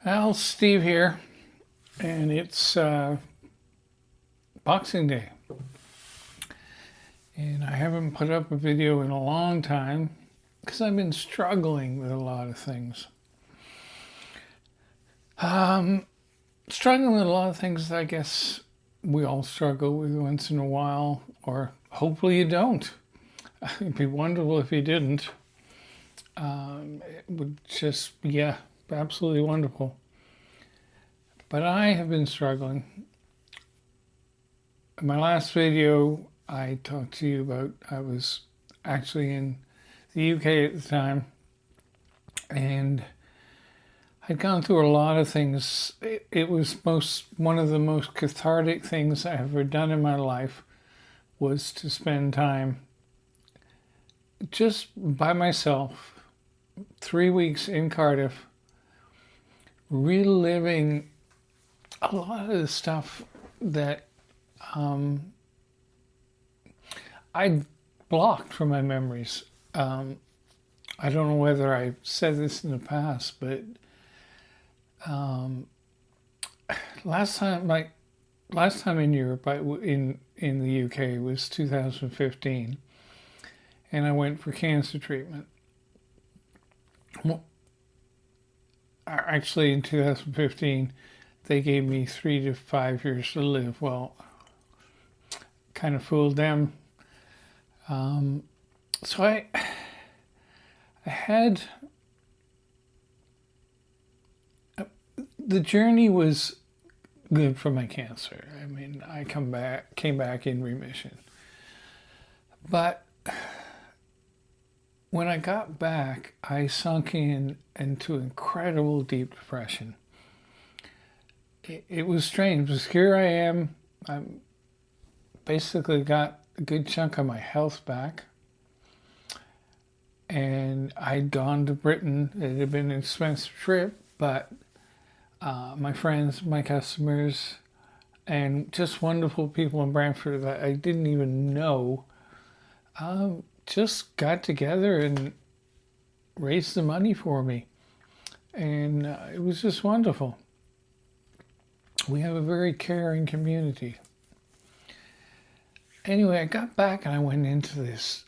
Well, Steve here, and it's Boxing Day. And I haven't put up a video in a long time because I've been struggling with a lot of things. Struggling with a lot of things that I guess we all struggle with once in a while, or hopefully you don't. It'd be wonderful if you didn't. It would just be, absolutely wonderful. But I have been struggling. In my last video, I talked to you about I was actually in the UK at the time, and I'd gone through a lot of things. It was one of the most cathartic things I've ever done in my life was to spend time just by myself, 3 weeks in Cardiff, reliving a lot of the stuff that I blocked from my memories. I don't know whether I said this in the past, but last time in Europe, in the UK, was 2015, and I went for cancer treatment. Well, actually, in 2015, they gave me 3 to 5 years to live. Well, kind of fooled them. So I had the journey was good for my cancer. I mean, I came back in remission. But when I got back, I sunk into incredible deep depression. It was strange because here I am. I'm basically got a good chunk of my health back. And I'd gone to Britain. It had been an expensive trip, but my friends, my customers, and just wonderful people in Brantford that I didn't even know just got together and raised the money for me. And it was just wonderful. We have a very caring community. Anyway, I got back and I went into this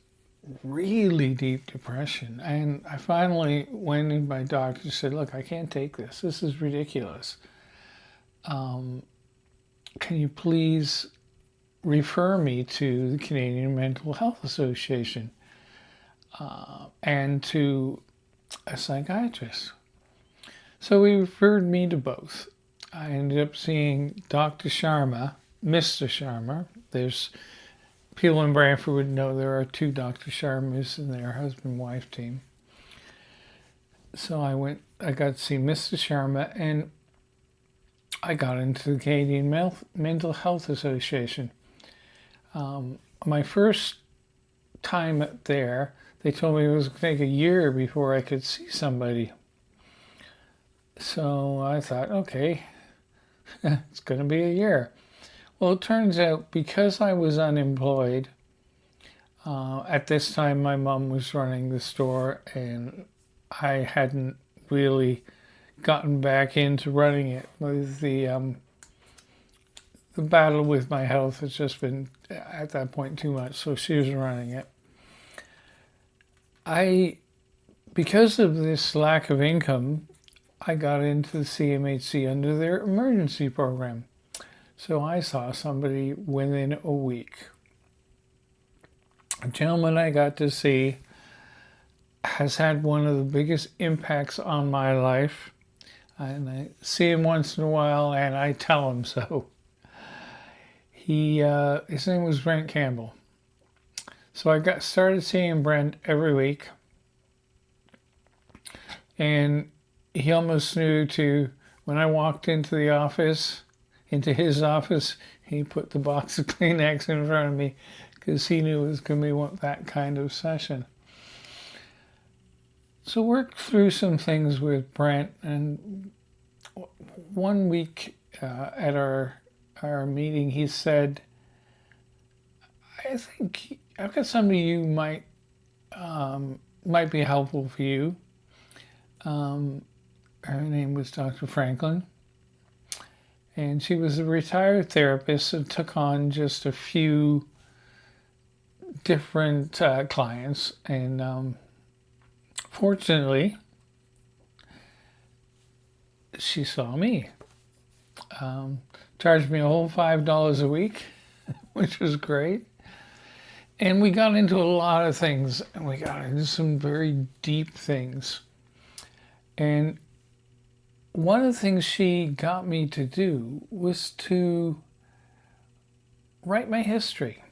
really deep depression. And I finally went in, my doctor said, look, I can't take this. This is ridiculous. Can you please refer me to the Canadian Mental Health Association and to a psychiatrist? So he referred me to both. I ended up seeing Dr. Sharma, Mr. Sharma. There's people in Brantford would know there are 2 Dr. Sharmas in their husband-wife team. So I got to see Mr. Sharma, and I got into the Canadian Mental Health Association. My first time there, they told me it was going to take a year before I could see somebody. So I thought, okay, it's going to be a year. Well, it turns out because I was unemployed, at this time my mom was running the store and I hadn't really gotten back into running it. With the battle with my health has just been, at that point, too much, so she was running it. Because of this lack of income, I got into the CMHC under their emergency program. So I saw somebody within a week. A gentleman I got to see has had one of the biggest impacts on my life. And I see him once in a while and I tell him so. His name was Brent Campbell. So I started seeing Brent every week. And he almost knew when I walked into his office, he put the box of Kleenex in front of me because he knew it was going to be that kind of session. So worked through some things with Brent, and one week at our meeting, he said, I think I've got somebody you might be helpful for you. Her name was Dr. Franklin. And she was a retired therapist and took on just a few different clients. And fortunately, she saw me. Charged me a whole $5 a week, which was great. And we got into a lot of things, and we got into some very deep things. And one of the things she got me to do was to write my history.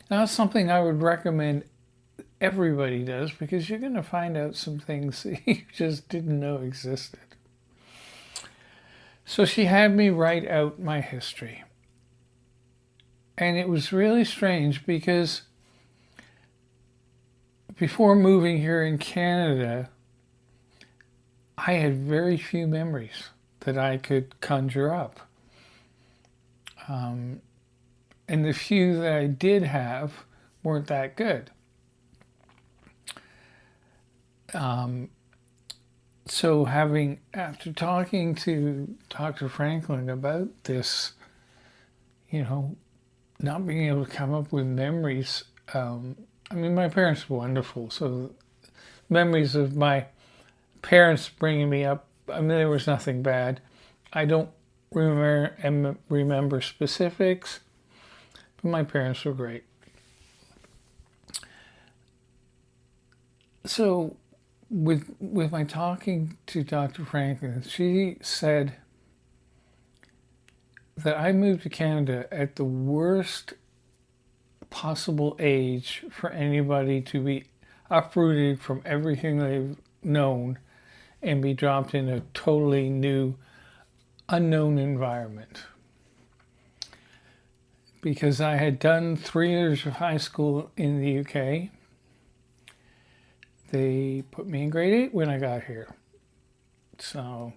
Now, that's something I would recommend everybody does, because you're going to find out some things that you just didn't know existed. So she had me write out my history. And it was really strange because before moving here in Canada, I had very few memories that I could conjure up. And the few that I did have weren't that good. So after talking to Dr. Franklin about this, not being able to come up with memories, my parents were wonderful, so memories of my parents bringing me up, there was nothing bad. I don't remember specifics, but my parents were great. So with my talking to Dr. Franklin, she said that I moved to Canada at the worst possible age for anybody to be uprooted from everything they've known and be dropped in a totally new, unknown environment. Because I had done 3 years of high school in the UK. They put me in grade 8 when I got here. So,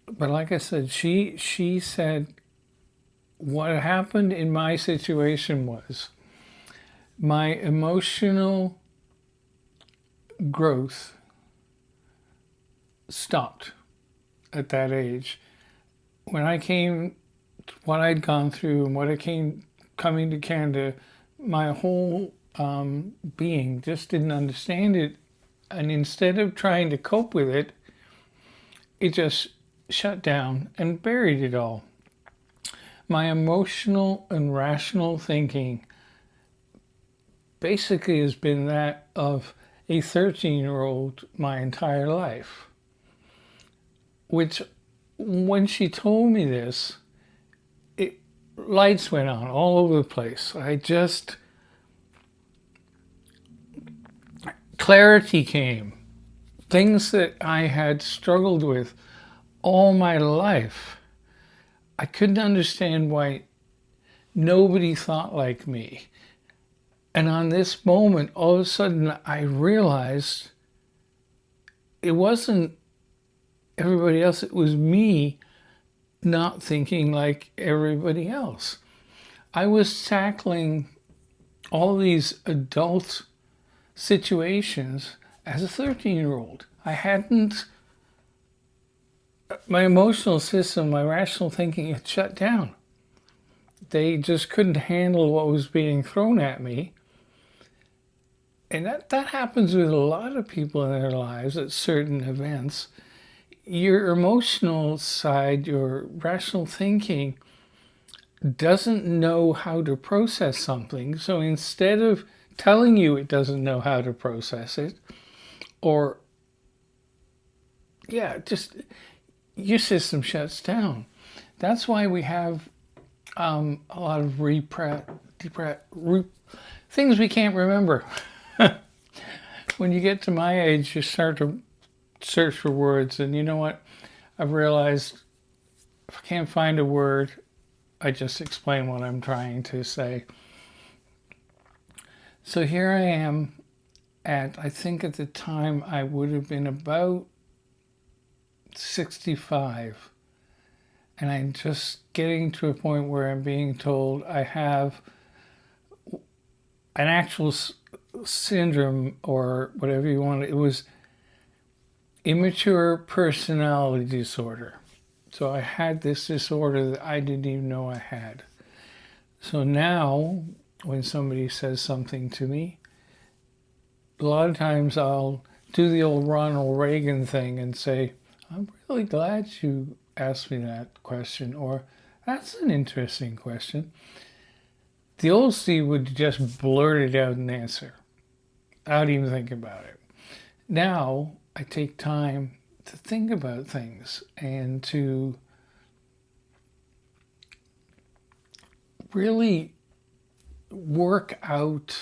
but like I said, she said what happened in my situation was my emotional growth stopped at that age. When I came, what I'd gone through and what I coming to Canada, my whole being just didn't understand it. And instead of trying to cope with it, it just shut down and buried it all. My emotional and rational thinking basically has been that of a 13-year-old my entire life. Which, when she told me this, lights went on all over the place. Clarity came. Things that I had struggled with all my life. I couldn't understand why nobody thought like me. And on this moment, all of a sudden, I realized it wasn't everybody else, it was me not thinking like everybody else. I was tackling all these adult situations as a 13-year-old. My emotional system, my rational thinking had shut down. They just couldn't handle what was being thrown at me. And that happens with a lot of people in their lives at certain events. Your emotional side, your rational thinking, doesn't know how to process something. So instead of telling you it doesn't know how to process it, or, just your system shuts down. That's why we have a lot of things we can't remember. When you get to my age, you start to search for words, and you know what? I've realized if I can't find a word, I just explain what I'm trying to say. So here I am I think at the time I would have been about 65. And I'm just getting to a point where I'm being told I have an actual syndrome, or whatever you want. immature personality disorder. So I had this disorder that I didn't even know I had. So now, when somebody says something to me, a lot of times I'll do the old Ronald Reagan thing and say, I'm really glad you asked me that question, or that's an interesting question. The old Steve would just blurt it out and answer. I don't even think about it. Now I take time to think about things and to really work out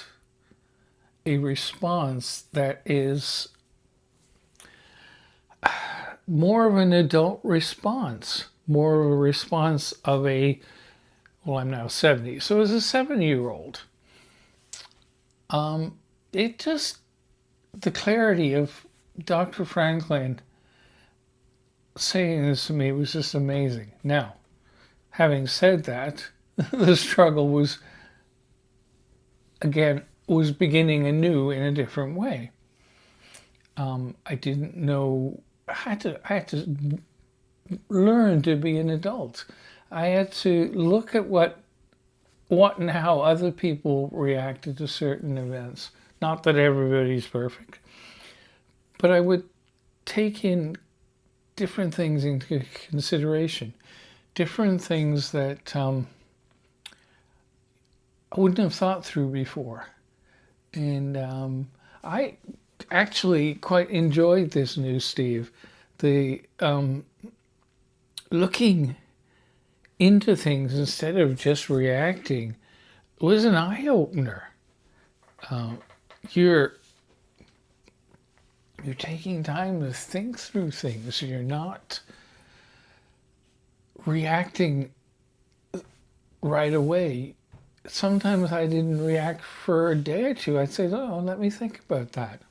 a response that is more of an adult response, more of a response of a, well, I'm now 70, so as a 70-year-old, it just, the clarity of Dr. Franklin saying this to me was just amazing. Now, having said that, the struggle was, again, was beginning anew in a different way. I didn't know, I had to learn to be an adult. I had to look at what and how other people reacted to certain events. Not that everybody's perfect, but I would take in different things into consideration, different things that I wouldn't have thought through before. And I actually quite enjoyed this new Steve. The looking into things instead of just reacting was an eye-opener. You're taking time to think through things. You're not reacting right away. Sometimes I didn't react for a day or two. I'd say, oh, let me think about that.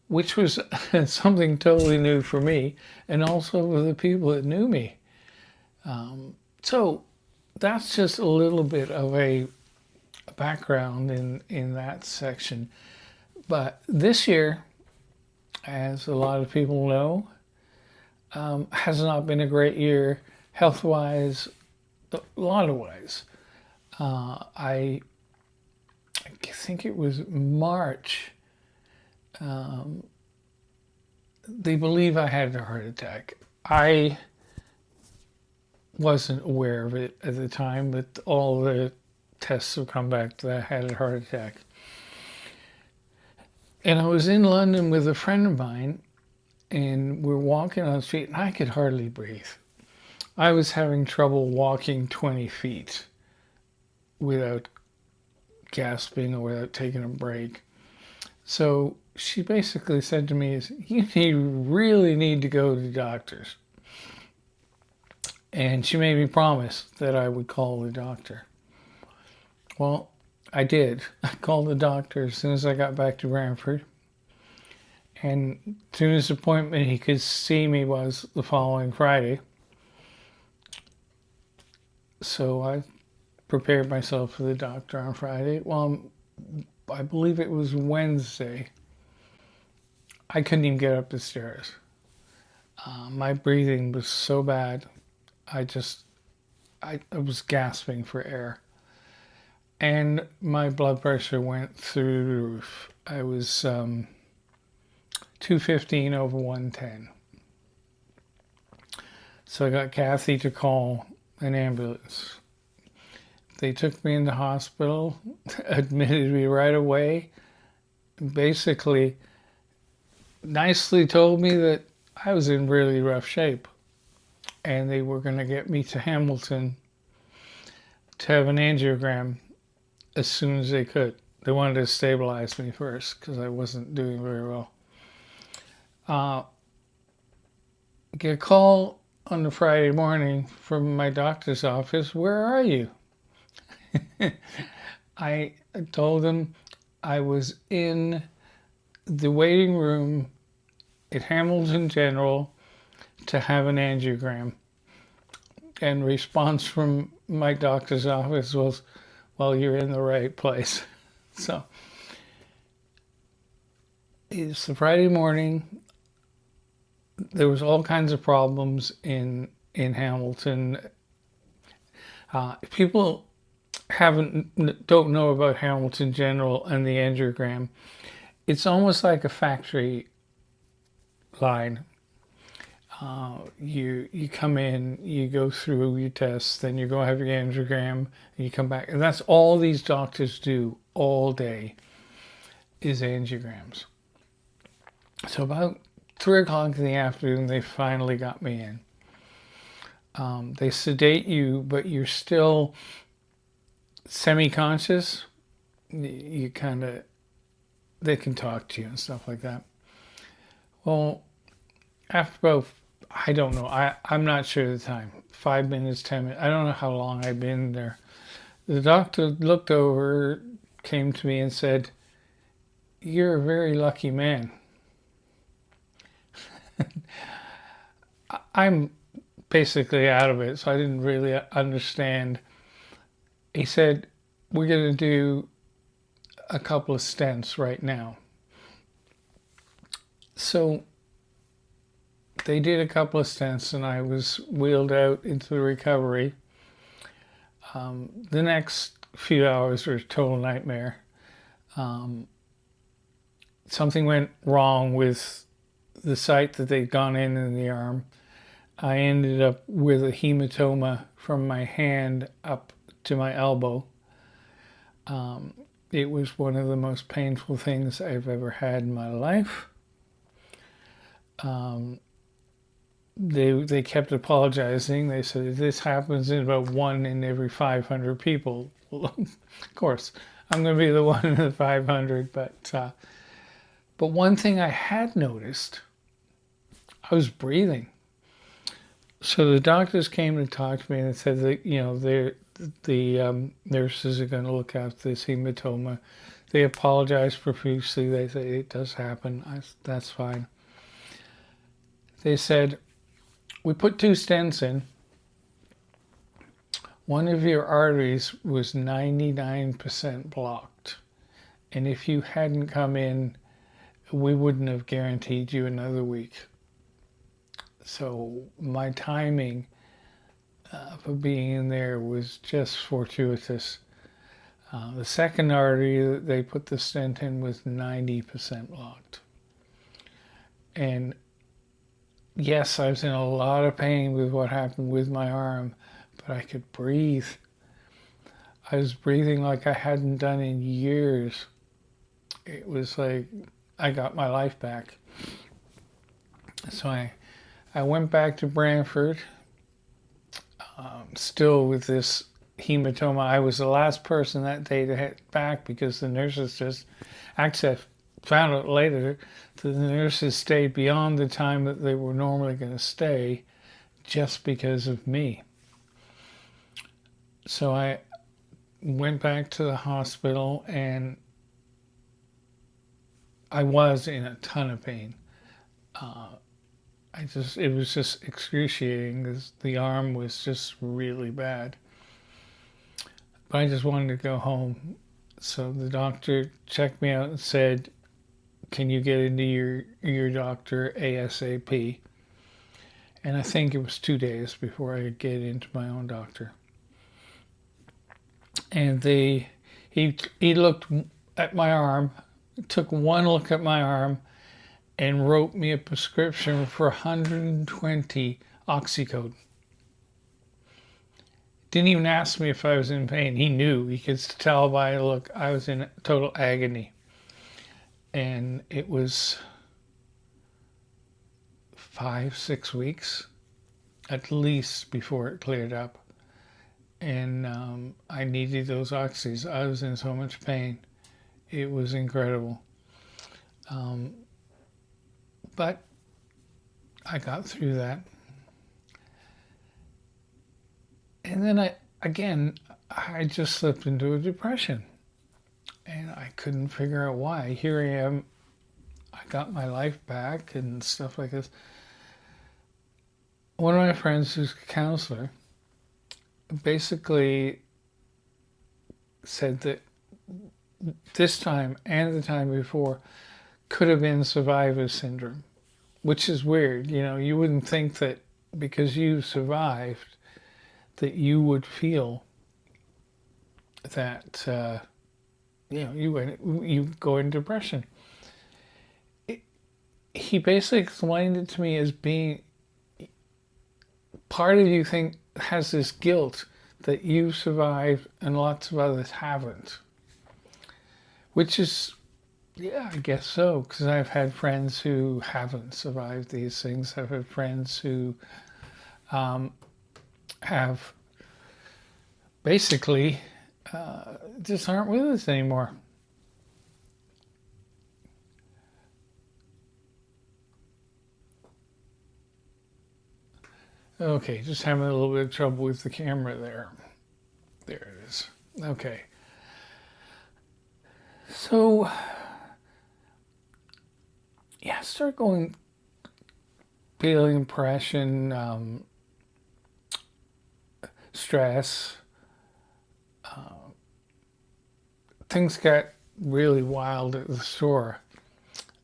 Which was something totally new for me and also for the people that knew me. So that's just a little bit of a background in that section. But this year, as a lot of people know, has not been a great year health-wise, a lot of ways. I think it was March. They believe I had a heart attack. I wasn't aware of it at the time, but all the tests have come back that I had a heart attack. And I was in London with a friend of mine, and we're walking on the street, and I could hardly breathe. I was having trouble walking 20 feet without gasping or without taking a break. So she basically said to me, you really need to go to the doctors. And she made me promise that I would call the doctor. Well, I did. I called the doctor as soon as I got back to Brantford. And as soon as the appointment he could see me was the following Friday. So I prepared myself for the doctor on Friday. Well, I believe it was Wednesday. I couldn't even get up the stairs. My breathing was so bad. I was gasping for air. And my blood pressure went through the roof. I was 215 over 110. So I got Kathy to call an ambulance. They took me in the hospital, admitted me right away, basically nicely told me that I was in really rough shape and they were going to get me to Hamilton to have an angiogram as soon as they could. They wanted to stabilize me first because I wasn't doing very well. Get a call on the Friday morning from my doctor's office, where are you? I told them I was in the waiting room at Hamilton General to have an angiogram. And response from my doctor's office was, well, you're in the right place. So it's the Friday morning. there was all kinds of problems in Hamilton. People don't know about Hamilton General and the angiogram. It's almost like a factory line. You come in, you go through your tests, then you go have your angiogram, and you come back, and that's all these doctors do all day is angiograms. So about 3 o'clock in the afternoon, they finally got me in. They sedate you, but you're still semi-conscious. You kind of, they can talk to you and stuff like that. Well, after about, I don't know, I'm not sure the time, 5 minutes, 10 minutes, I don't know how long I've been there. The doctor looked over, came to me and said, "You're a very lucky man." I'm basically out of it, so I didn't really understand. He said, "We're going to do a couple of stents right now." So they did a couple of stents, and I was wheeled out into the recovery. The next few hours were a total nightmare. Something went wrong with the site that they'd gone in the arm. I ended up with a hematoma from my hand up to my elbow. It was one of the most painful things I've ever had in my life. They kept apologizing. They said, "This happens in about 1 in every 500 people." Well, of course, I'm going to be the 1 in the 500. But one thing I had noticed, I was breathing. So the doctors came to talk to me and said that, the nurses are going to look after this hematoma. They apologized profusely. They said, "It does happen. That's fine." They said, "We put 2 stents in. One of your arteries was 99% blocked. And if you hadn't come in, we wouldn't have guaranteed you another week." So my timing for being in there was just fortuitous. The second artery that they put the stent in was 90% blocked. And yes, I was in a lot of pain with what happened with my arm, but I could breathe. I was breathing like I hadn't done in years. It was like I got my life back. So I went back to Brantford, still with this hematoma. I was the last person that day to head back because the nurses just, actually I found out later that the nurses stayed beyond the time that they were normally going to stay just because of me. So I went back to the hospital and I was in a ton of pain. It was just excruciating because the arm was just really bad. But I just wanted to go home. So the doctor checked me out and said, "Can you get into your doctor ASAP?" And I think it was 2 days before I could get into my own doctor. And he looked at my arm, took one look at my arm, and wrote me a prescription for 120 oxycodone. Didn't even ask me if I was in pain. He knew. He could tell by the look I was in total agony. And it was 5, 6 weeks at least before it cleared up. And I needed those oxys. I was in so much pain. It was incredible. But I got through that. And then I just slipped into a depression. And I couldn't figure out why. Here I am. I got my life back and stuff like this. One of my friends who's a counselor basically said that this time and the time before could have been survivor syndrome. which is weird. You know, you wouldn't think that because you survived that you would feel that, you go into depression. He basically explained it to me as being part of you has this guilt that you've survived and lots of others haven't, which is, yeah, I guess so, because I've had friends who haven't survived these things. I've had friends who have basically just aren't with us anymore. Okay, just having a little bit of trouble with the camera there. There it is. Okay. So, yeah, start going, feeling depression, stress. Things got really wild at the store.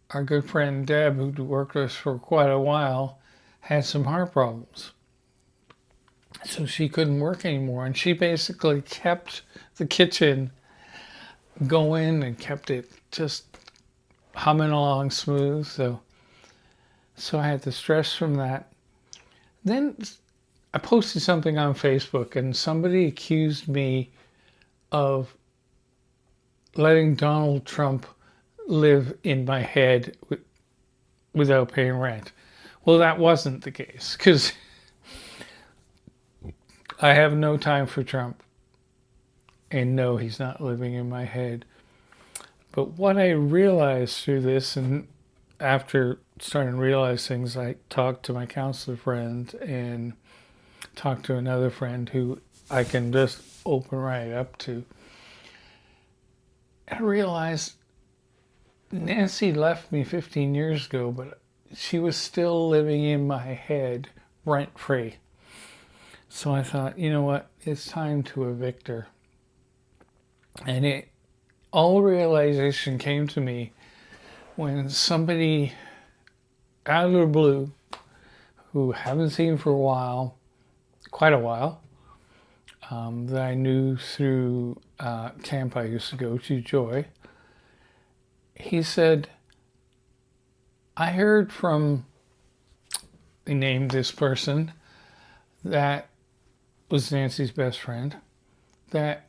Our good friend Deb, who worked with us for quite a while, had some heart problems. So she couldn't work anymore. And she basically kept the kitchen going and kept it just humming along smooth. So I had the stress from that. Then I posted something on Facebook and somebody accused me of letting Donald Trump live in my head without paying rent. Well, that wasn't the case, because I have no time for Trump. And no, he's not living in my head. But what I realized through this, and after starting to realize things, I talked to my counselor friend and talked to another friend who I can just open right up to. I realized Nancy left me 15 years ago, but she was still living in my head rent-free. So I thought, you know what, it's time to evict her. And all realization came to me when somebody out of the blue, who I haven't seen for a while, quite a while, that I knew through camp I used to go to, Joy, he said, I heard from, he named this person that was Nancy's best friend, that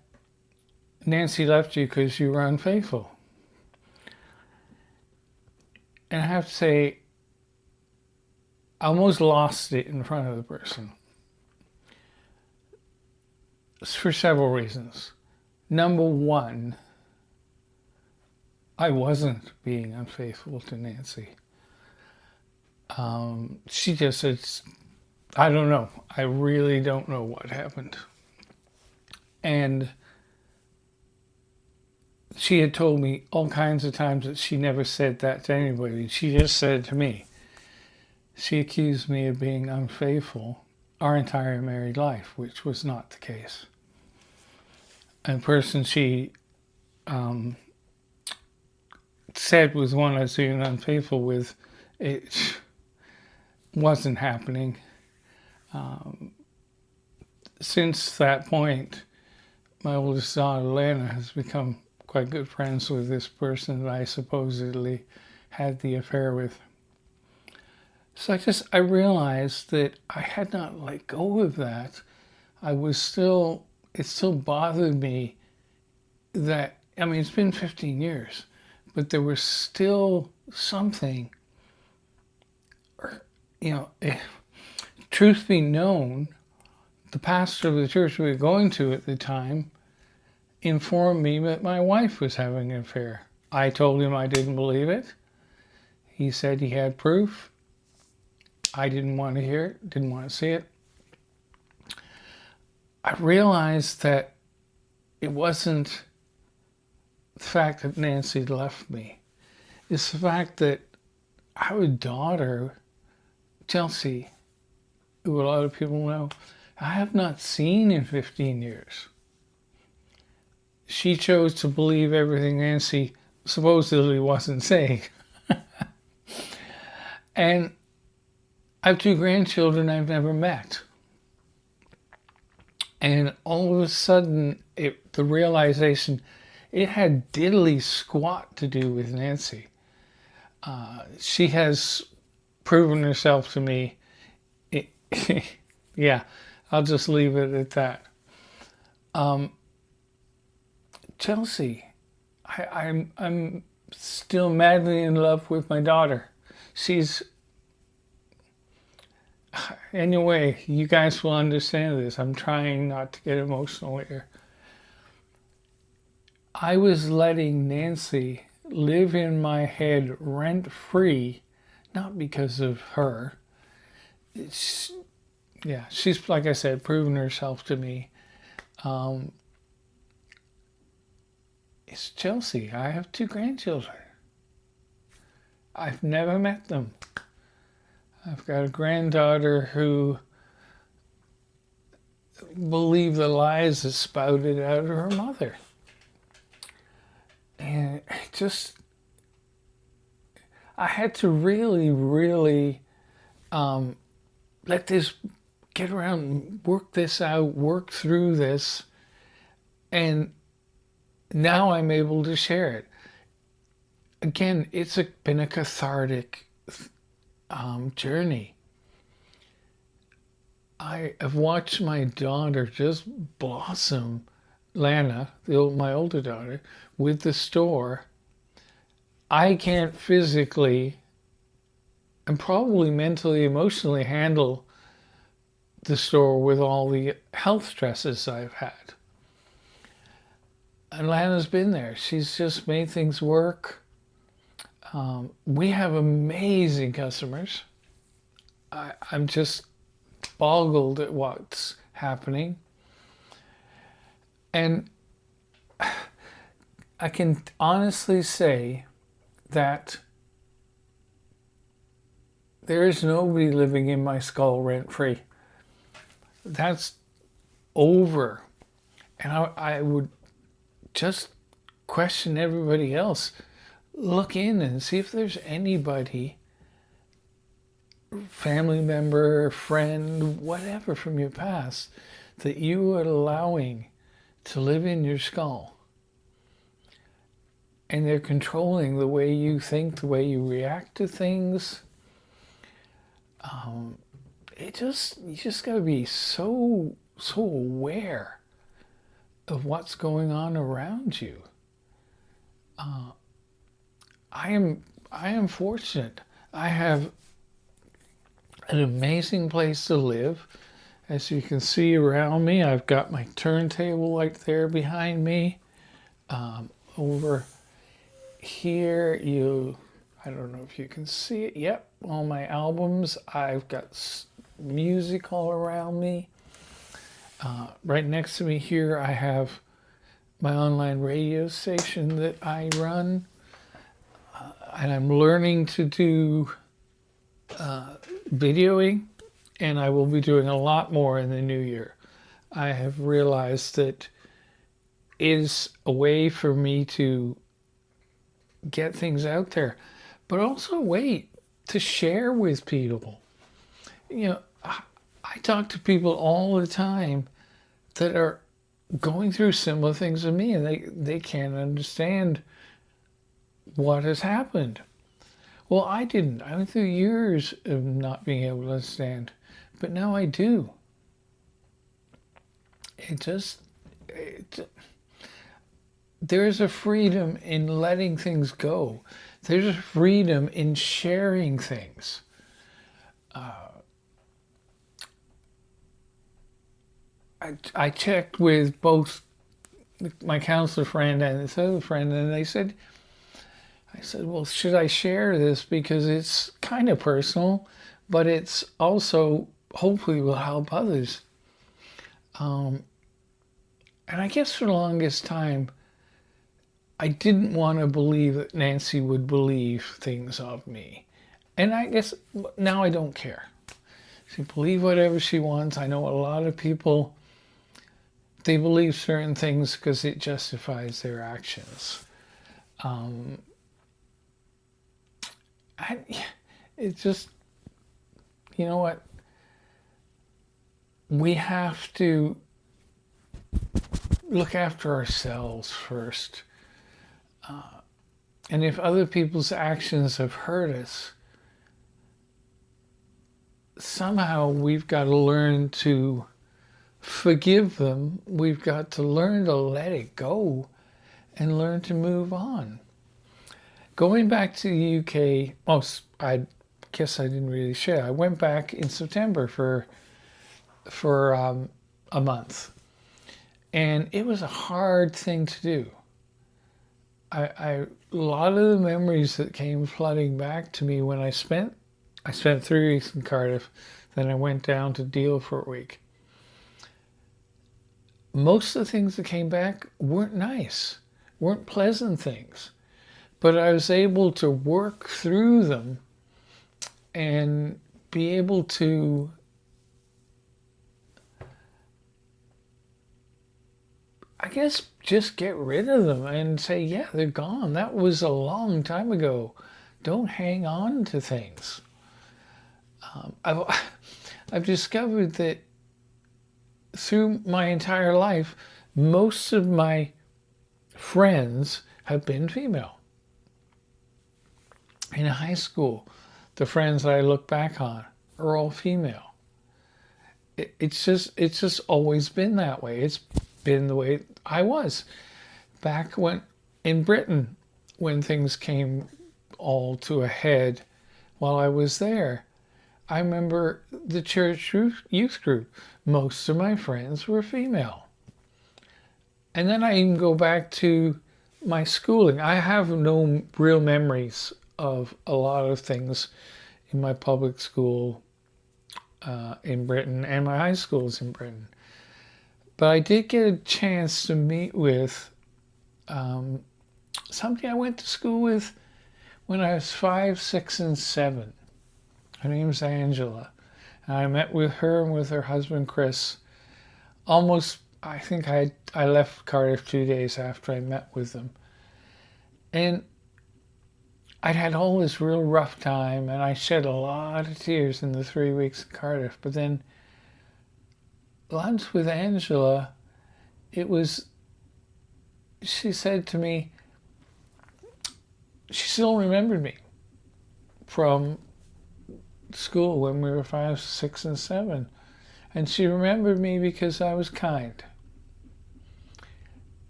Nancy left you because you were unfaithful. And I have to say, I almost lost it in front of the person. It's for several reasons. Number one, I wasn't being unfaithful to Nancy. She just said, I don't know. I really don't know what happened. And she had told me all kinds of times that she never said that to anybody. She just said it to me. She accused me of being unfaithful our entire married life, which was not the case. And the person she said was one I was being unfaithful with, it wasn't happening. Since that point, my oldest daughter, Lana, has become quite good friends with this person that I supposedly had the affair with. So I realized that I had not let go of that. It still bothered me that, I mean, it's been 15 years, but there was still something, truth be known, the pastor of the church we were going to at the time informed me that my wife was having an affair. I told him I didn't believe it. He said he had proof. I didn't want to hear it, didn't want to see it. I realized that it wasn't the fact that Nancy left me. It's the fact that our daughter, Chelsea, who a lot of people know, I have not seen in 15 years. She chose to believe everything Nancy supposedly wasn't saying. And I have two grandchildren I've never met. And all of a sudden, the realization, it had diddly squat to do with Nancy. She has proven herself to me. Yeah, I'll just leave it at that. Chelsea, I'm still madly in love with my daughter. She's Anyway, you guys will understand this. I'm trying not to get emotional here. I was letting Nancy live in my head rent free, not because of her. It's, yeah, she's, like I said, proven herself to me. It's Chelsea. I have two grandchildren. I've never met them. I've got a granddaughter who believed the lies that spouted out of her mother. And I had to really, really let this get around, work this out, work through this. And now I'm able to share it. Again, it's been a cathartic journey. I have watched my daughter just blossom, Lana, my older daughter, with the store. I can't physically and probably mentally, emotionally handle the store with all the health stresses I've had. And Lana's been there. She's just made things work. We have amazing customers. I'm just boggled at what's happening. And I can honestly say that there is nobody living in my skull rent-free. That's over. And I would just question everybody else. Look in and see if there's anybody, family member, friend, whatever from your past, that you are allowing to live in your skull. And they're controlling the way you think, the way you react to things. You just got to be so aware of what's going on around you. I am fortunate. I have an amazing place to live. As you can see around me, I've got my turntable right there behind me. Over here, I don't know if you can see it. Yep, all my albums. I've got music all around me. Right next to me here, I have my online radio station that I run. And I'm learning to do videoing, and I will be doing a lot more in the new year. I have realized that it is a way for me to get things out there, but also a way to share with people. You know, I talk to people all the time that are going through similar things to me, and they can't understand what has happened. Well, I didn't. I went through years of not being able to understand, but now I do. There's a freedom in letting things go. There's a freedom in sharing things. I checked with both my counselor friend and this other friend, and I said, well, should I share this? Because it's kind of personal, but it's also hopefully will help others. And I guess for the longest time, I didn't want to believe that Nancy would believe things of me. And I guess now I don't care. She believe whatever she wants. I know a lot of people, they believe certain things because it justifies their actions. you know what? We have to look after ourselves first. And if other people's actions have hurt us, somehow we've got to learn to forgive them. We've got to learn to let it go and learn to move on. Going back to the UK, I guess I didn't really share. I went back in September for a month, and it was a hard thing to do. A lot of the memories that came flooding back to me when I spent 3 weeks in Cardiff, then I went down to Deal for a week. Most of the things that came back weren't nice, weren't pleasant things, but I was able to work through them and be able to I guess just get rid of them and say, yeah, they're gone. That was a long time ago. Don't hang on to things. I've discovered that through my entire life, most of my friends have been female. In high school, the friends I look back on are all female. It's just always been that way. It's been the way I was back when in Britain, when things came all to a head while I was there. I remember the church youth group. Most of my friends were female. And then I even go back to my schooling. I have no real memories of a lot of things in my public school in Britain and my high schools in Britain. But I did get a chance to meet with somebody I went to school with when I was 5, 6, and 7. Her name's Angela. And I met with her and with her husband, Chris, I think I left Cardiff 2 days after I met with them. And I'd had all this real rough time, and I shed a lot of tears in the 3 weeks in Cardiff. But then lunch with Angela, she said to me, she still remembered me from school when we were 5, 6, and 7. And she remembered me because I was kind.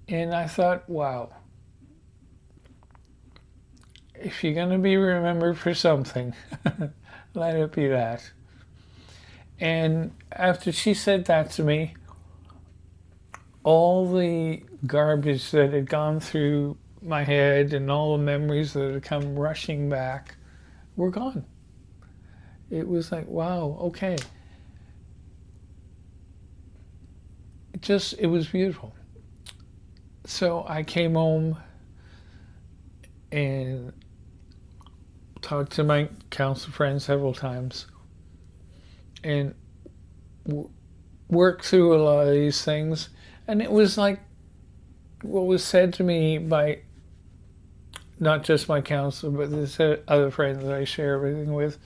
And I thought, wow, if you're going to be remembered for something, let it be that. And after she said that to me, all the garbage that had gone through my head and all the memories that had come rushing back were gone. It was like, wow, okay. It was beautiful. So I came home and talked to my council friends several times and worked through a lot of these things. And it was like what was said to me by not just my counselor, but the other friends that I share everything with.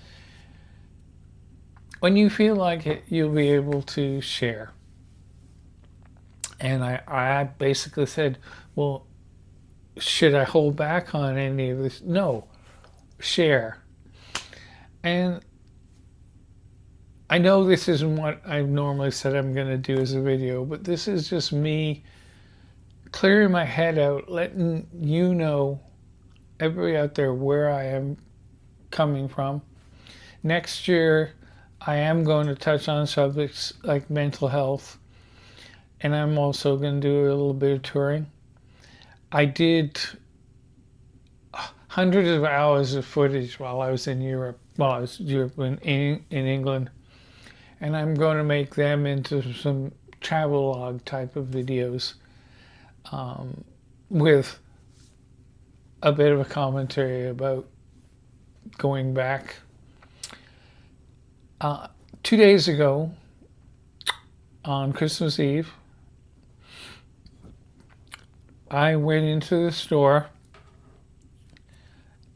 When you feel like it, you'll be able to share. And I basically said, well, should I hold back on any of this? No, share. And I know this isn't what I've normally said I'm going to do as a video, but this is just me clearing my head out, letting you know, everybody out there, where I am coming from. Next year, I am going to touch on subjects like mental health, and I'm also going to do a little bit of touring. I did hundreds of hours of footage while I was in Europe, in England, and I'm going to make them into some travelogue type of videos with a bit of a commentary about going back. 2 days ago, on Christmas Eve, I went into the store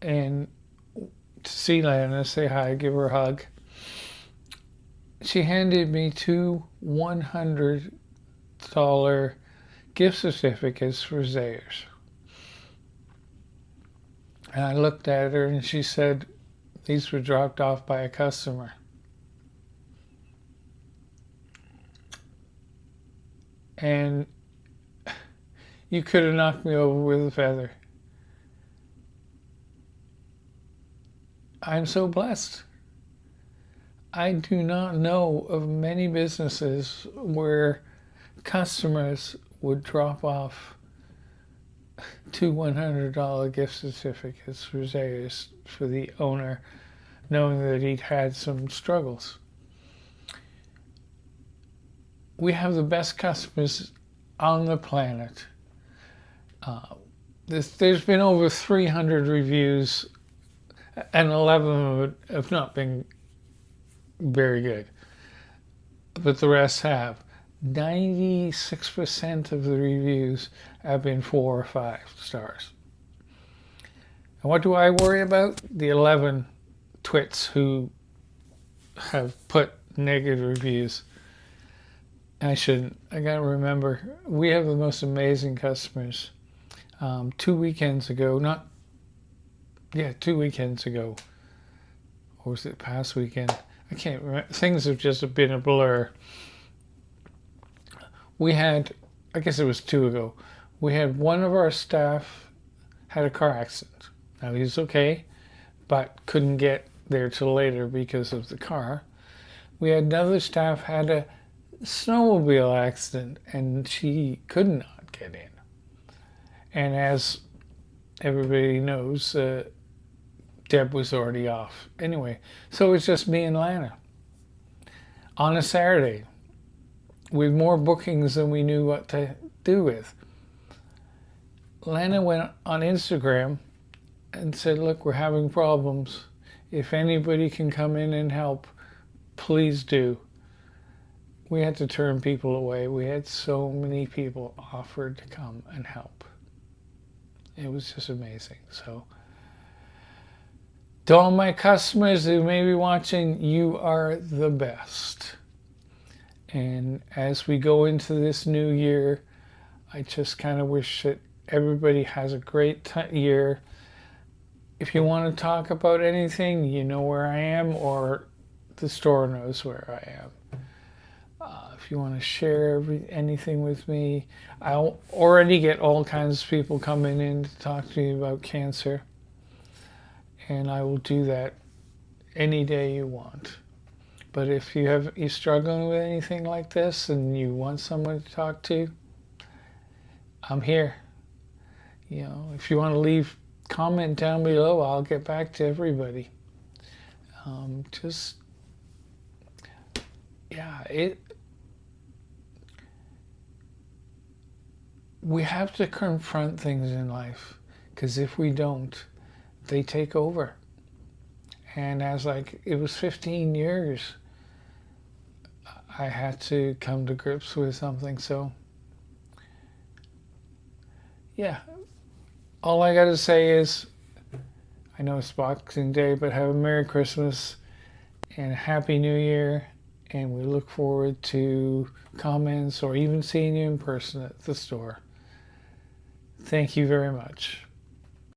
and to see Lana, say hi, give her a hug. she handed me two $100 gift certificates for Zayres. And I looked at her and she said these were dropped off by a customer. And you could have knocked me over with a feather. I'm so blessed. I do not know of many businesses where customers would drop off two $100 gift certificates for Zayres for the owner, knowing that he'd had some struggles. We have the best customers on the planet. There's been over 300 reviews, and 11 of it have not been very good, but the rest have. 96% of the reviews have been 4 or 5 stars. And what do I worry about? The 11 twits who have put negative reviews. I shouldn't. I gotta remember, we have the most amazing customers. 2 weekends ago, 2 weekends ago, or was it past weekend? I can't remember. Things have just been a blur. We had, I guess it was 2 ago, we had one of our staff had a car accident. Now he's okay, but couldn't get there till later because of the car. We had another staff had a snowmobile accident and she could not get in. And as everybody knows, Deb was already off. Anyway, so it's just me and Lana on a Saturday with more bookings than we knew what to do with. Lana went on Instagram and said, look, we're having problems. If anybody can come in and help, please do. We had to turn people away. We had so many people offered to come and help. It was just amazing. So, to all my customers who may be watching, you are the best. And as we go into this new year, I just kind of wish that everybody has a great year. If you want to talk about anything, you know where I am, or the store knows where I am. If you want to share anything with me, I already get all kinds of people coming in to talk to me about cancer. And I will do that any day you want. But if you're struggling with anything like this and you want someone to talk to, I'm here. You know, if you want to leave comment down below, I'll get back to everybody. We have to confront things in life, because if we don't, they take over. And it was 15 years I had to come to grips with something. So yeah, all I gotta say is, I know it's Boxing Day, but have a Merry Christmas and a Happy New Year, and we look forward to comments or even seeing you in person at the store. Thank you very much.